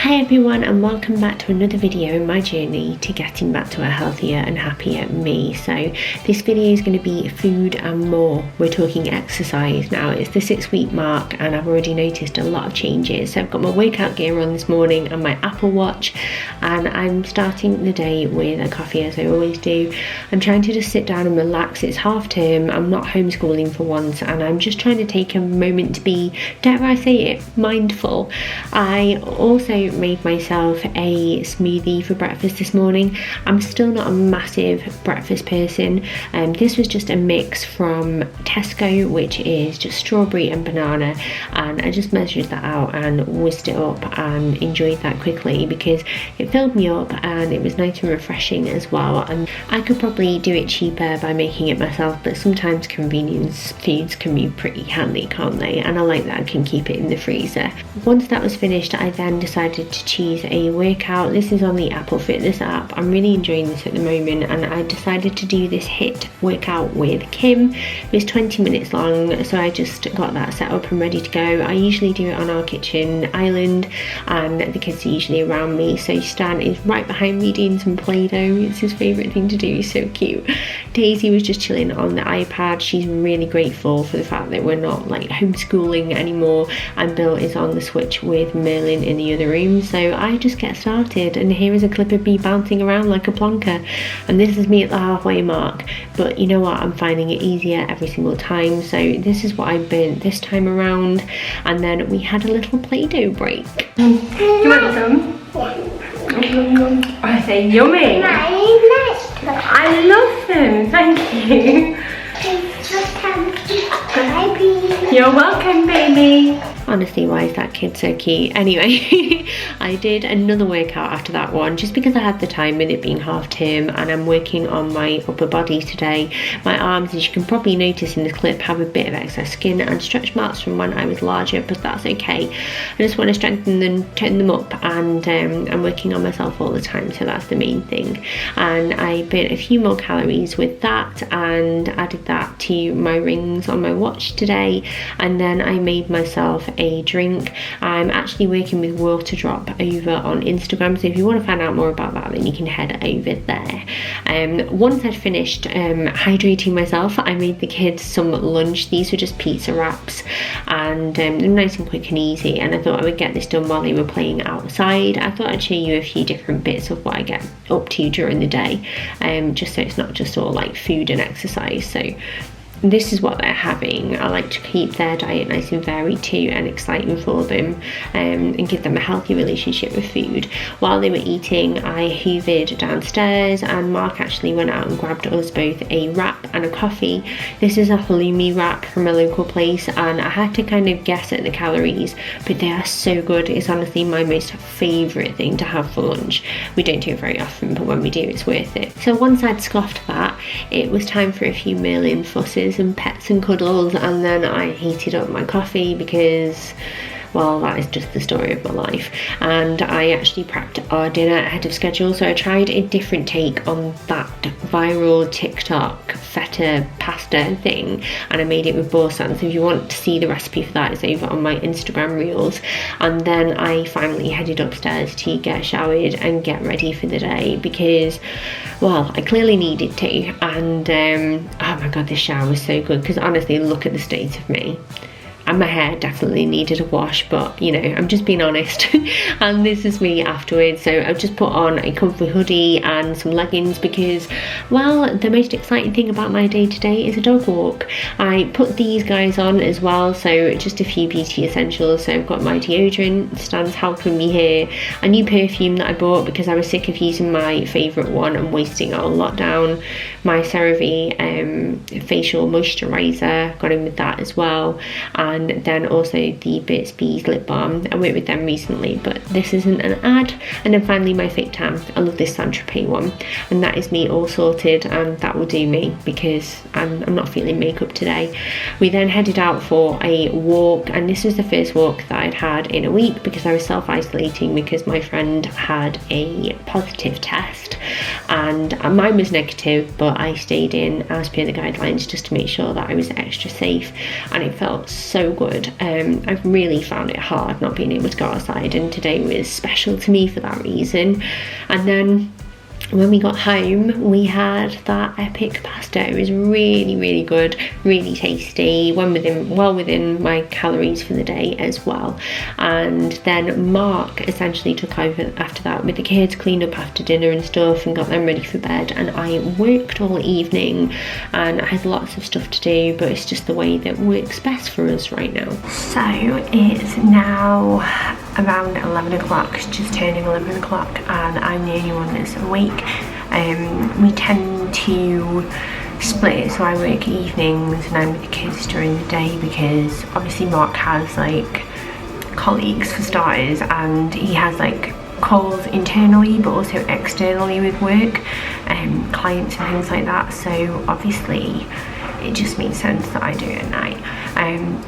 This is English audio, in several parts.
Hi everyone, and welcome back to another video in my journey to getting back to a healthier and happier me. So this video is going to be food and more. We're talking exercise now. It's the 6-week mark and I've already noticed a lot of changes. So I've got my workout gear on this morning and my Apple Watch, and I'm starting the day with a coffee as I always do. I'm trying to just sit down and relax. It's half term, I'm not homeschooling for once, and I'm just trying to take a moment to be, dare I say it, mindful. I also made myself a smoothie for breakfast this morning. I'm still not a massive breakfast person, and this was just a mix from Tesco, which is just strawberry and banana, and I just measured that out and whisked it up and enjoyed that quickly because it filled me up and it was nice and refreshing as well. And I could probably do it cheaper by making it myself, but sometimes convenience foods can be pretty handy, can't they? And I like that I can keep it in the freezer. Once that was finished, I then decided to choose a workout. This is on the Apple Fitness app. I'm really enjoying this at the moment, and I decided to do this HIIT workout with Kim. It was 20 minutes long, so I just got that set up and ready to go. I usually do it on our kitchen island and the kids are usually around me, so Stan is right behind me doing some Play-Doh. It's his favourite thing to do, he's so cute. Daisy was just chilling on the iPad. She's really grateful for the fact that we're not like homeschooling anymore, and Bill is on the Switch with Merlin in the other room. So I just get started, and here is a clip of me bouncing around like a plonker, and this is me at the halfway mark. But you know what, I'm finding it easier every single time, so this is what I burnt this time around. And then we had a little Play-Doh break. Do you want some? Yeah. I say yummy. I love them, thank you. You're welcome, baby. Honestly, why is that kid so cute? Anyway, I did another workout after that one just because I had the time with it being half term, and I'm working on my upper body today. My arms, as you can probably notice in the clip, have a bit of excess skin and stretch marks from when I was larger, but that's okay. I just want to strengthen them, tone them up, and I'm working on myself all the time, so that's the main thing. And I burnt a few more calories with that and added that to my rings on my watch today, and then I made myself a drink. I'm actually working with Water Drop over on Instagram, so if you want to find out more about that, then you can head over there. Once I'd finished hydrating myself, I made the kids some lunch. These were just pizza wraps, and they're nice and quick and easy, and I thought I would get this done while they were playing outside. I thought I'd show you a few different bits of what I get up to during the day, just so it's not just all like food and exercise. So this is what they're having. I like to keep their diet nice and varied too, and exciting for them, and give them a healthy relationship with food. While they were eating, I hoovered downstairs, and Mark actually went out and grabbed us both a wrap and a coffee. This is a halloumi wrap from a local place, and I had to kind of guess at the calories, but they are so good. It's honestly my most favourite thing to have for lunch. We don't do it very often, but when we do, it's worth it. So once I'd scoffed that, it was time for a few Merlin fusses and pets and cuddles, and then I heated up my coffee because, well, that is just the story of my life. And I actually prepped our dinner ahead of schedule, so I tried a different take on that viral TikTok feta pasta thing, and I made it with boursin. So if you want to see the recipe for that, it's over on my Instagram reels. And then I finally headed upstairs to get showered and get ready for the day because, well, I clearly needed to. And oh my god, this shower was so good, because honestly, look at the state of me. And my hair definitely needed a wash, but you know, I'm just being honest. And this is me afterwards. So I've just put on a comfy hoodie and some leggings because, well, the most exciting thing about my day today is a dog walk. I put these guys on as well, so just a few beauty essentials. So I've got my deodorant, Stan's helping me here, a new perfume that I bought because I was sick of using my favourite one and wasting it on lockdown, my CeraVe facial moisturiser, got in with that as well, and then also the Burt's Bees lip balm. I worked with them recently, but this isn't an ad. And then finally my fake tan. I love this Saint-Tropez one, and that is me all sorted, and that will do me because I'm not feeling makeup today. We then headed out for a walk, and this was the first walk that I'd had in a week because I was self-isolating because my friend had a positive test and mine was negative, but I stayed in as per the guidelines just to make sure that I was extra safe, and it felt so so good. I've really found it hard not being able to go outside, and today was special to me for that reason. And then when we got home, we had that epic pasta. It was really good, really tasty, well within my calories for the day as well. And then Mark essentially took over after that with the kids, cleaned up after dinner and stuff, and got them ready for bed. And I worked all evening, and I had lots of stuff to do, but it's just the way that works best for us right now. So it's now around 11 o'clock, just turning 11 o'clock, and I'm the only one that's awake. We tend to split, so I work evenings and I'm with the kids during the day, because obviously Mark has like colleagues for starters, and he has like calls internally but also externally with work, clients and things like that. So obviously it just makes sense that I do it at night.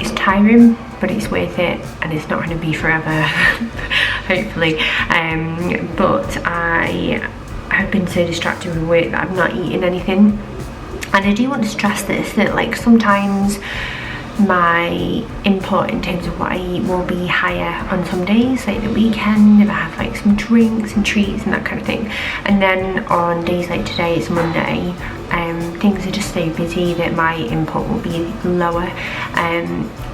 It's tiring, but it's worth it, and it's not going to be forever hopefully. But I have been so distracted with work that I've not eaten anything. And I do want to stress this, that like sometimes my input in terms of what I eat will be higher on some days, like the weekend, if I have like some drinks and treats and that kind of thing. And then on days like today, it's Monday, things are just so busy that my input will be lower.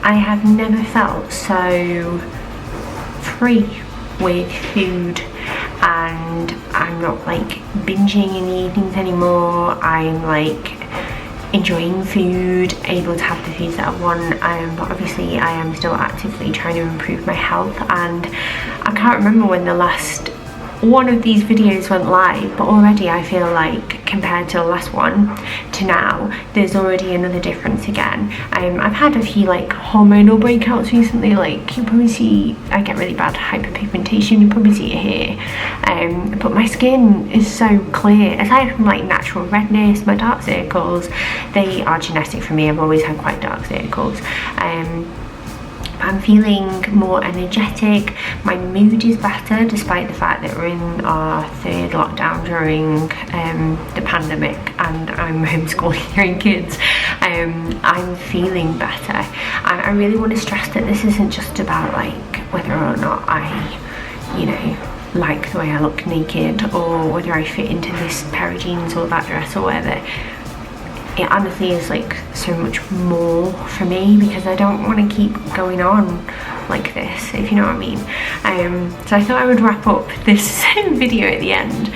I have never felt so free with food, and I'm not like binging in the evenings anymore. I'm like enjoying food, able to have the foods that I want, but obviously I am still actively trying to improve my health, and I can't remember when the last one of these videos went live, but already I feel like compared to the last one to now, there's already another difference again. I've had a few like hormonal breakouts recently, like you probably see I get really bad hyperpigmentation, you probably see it here, but my skin is so clear. Aside from like natural redness, my dark circles, they are genetic for me. I've always had quite dark circles. I'm feeling more energetic, my mood is better despite the fact that we're in our third lockdown during the pandemic and I'm homeschooling 3 kids. I'm feeling better, and I really want to stress that this isn't just about like whether or not I, you know, like the way I look naked, or whether I fit into this pair of jeans or that dress or whatever. It honestly is like so much more for me, because I don't want to keep going on like this, if you know what I mean. So I thought I would wrap up this video at the end,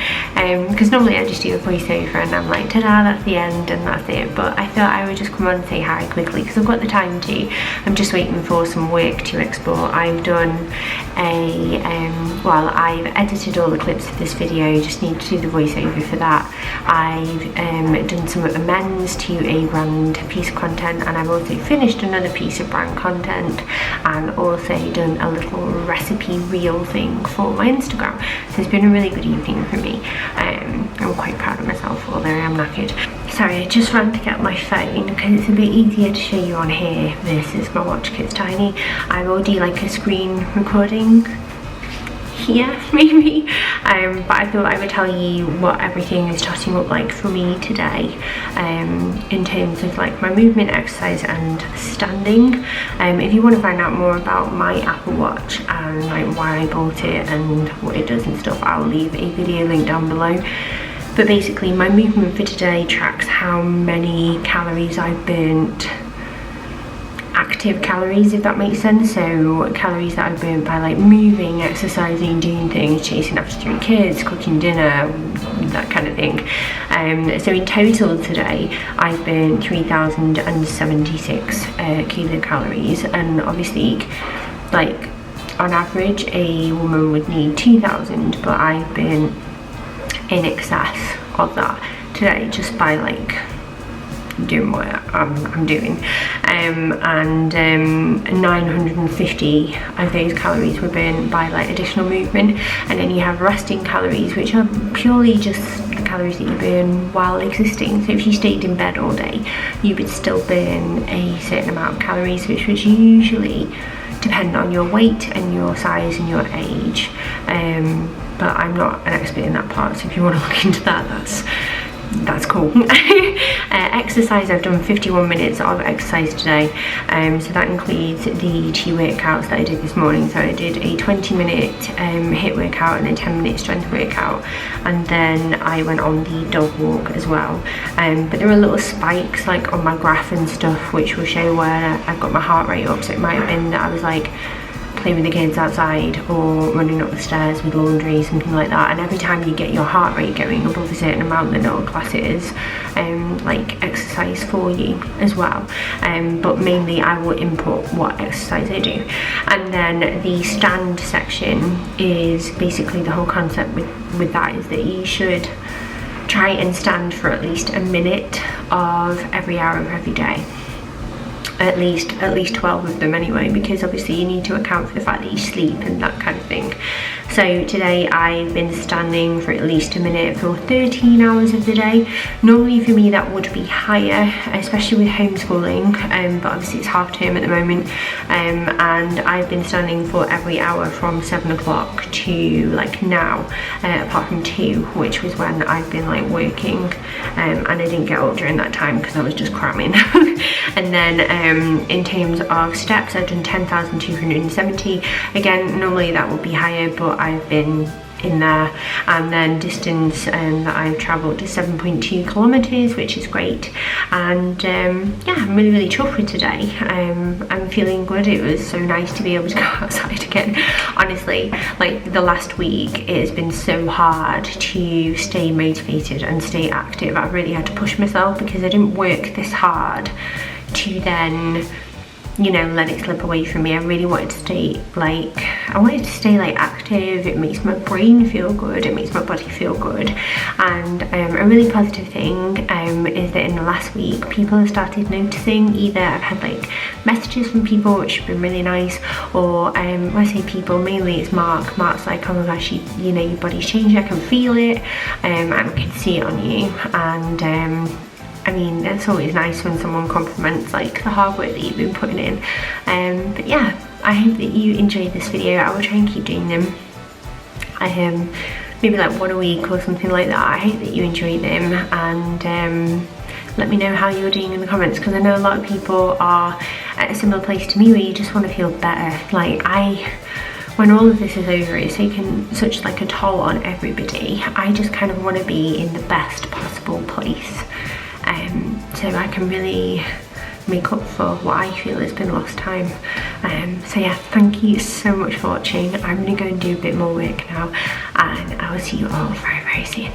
because normally I just do a voiceover and I'm like, ta-da, that's the end and that's it, but I thought I would just come on and say hi quickly because I've got the time to. I'm just waiting for some work to export. I've done a well, I've edited all the clips of this video, just need to do the voiceover for that. I've done some amends to a brand piece of content, and I've also finished another piece of brand content, and also done a little recipe reel thing for my Instagram. So it's been a really good evening for me. I'm quite proud of myself, although I am knackered. Sorry, I just ran to get my phone because it's a bit easier to show you on here versus my watch because it's tiny. I will do like a screen recording here maybe, but I thought I would tell you what everything is starting up like for me today, in terms of like my movement, exercise and standing. If you want to find out more about my Apple Watch and like why I bought it and what it does and stuff, I'll leave a video link down below. But basically my movement for today tracks how many calories I've burnt, active calories, if that makes sense. So calories that I've burnt by like moving, exercising, doing things, chasing after 3 kids, cooking dinner, that kind of thing. So in total today I've burnt 3,076 kilocalories, and obviously like on average a woman would need 2,000, but I've been in excess of that today just by like doing what I'm doing, and 950 of those calories were burned by like additional movement. And then you have resting calories, which are purely just the calories that you burn while existing. So if you stayed in bed all day, you would still burn a certain amount of calories, which would usually depend on your weight and your size and your age, but I'm not an expert in that part, so if you want to look into that, that's that's cool. Exercise, I've done 51 minutes of exercise today, so that includes the 2 workouts that I did this morning. So I did a 20-minute HIIT workout and a 10-minute strength workout, and then I went on the dog walk as well. But there were little spikes like on my graph and stuff, which will show where I've got my heart rate up. So it might have been that I was like playing with the kids outside or running up the stairs with laundry, something like that. And every time you get your heart rate going above a certain amount, then it'll class it as like exercise for you as well. But mainly I will input what exercise I do. And then the stand section is basically the whole concept with that is that you should try and stand for at least a minute of every hour of every day. At least 12 of them anyway, because obviously you need to account for the fact that you sleep and that kind of thing. So today I've been standing for at least a minute for 13 hours of the day. Normally for me that would be higher, especially with homeschooling, but obviously it's half term at the moment, and I've been standing for every hour from 7 o'clock to like now, apart from 2, which was when I've been like working, and I didn't get up during that time because I was just cramming. And then in terms of steps, I've done 10,270. Again, normally that would be higher, but I've been in there. And then distance that I've travelled is 7.2 kilometres, which is great. And yeah, I'm really chuffed with today. I'm feeling good. It was so nice to be able to go outside again. Honestly, like the last week, it has been so hard to stay motivated and stay active. I've really had to push myself because I didn't work this hard to then, you know, let it slip away from me. I really wanted to stay like, active. It makes my brain feel good, it makes my body feel good. And a really positive thing is that in the last week people have started noticing, either I've had like messages from people, which have been really nice, or when I say people, mainly it's Mark's like, oh my gosh, you know, your body's changing, I can feel it, and I can see it on you. And I mean, it's always nice when someone compliments like the hard work that you've been putting in. But yeah, I hope that you enjoyed this video. I will try and keep doing them. Maybe like 1 a week or something like that. I hope that you enjoy them, and let me know how you're doing in the comments, because I know a lot of people are at a similar place to me where you just want to feel better. Like when all of this is over, it's taken such like a toll on everybody. I just kind of want to be in the best possible place, so I can really make up for what I feel has been lost time. So yeah, thank you so much for watching. I'm gonna go and do a bit more work now, and I will see you all very soon.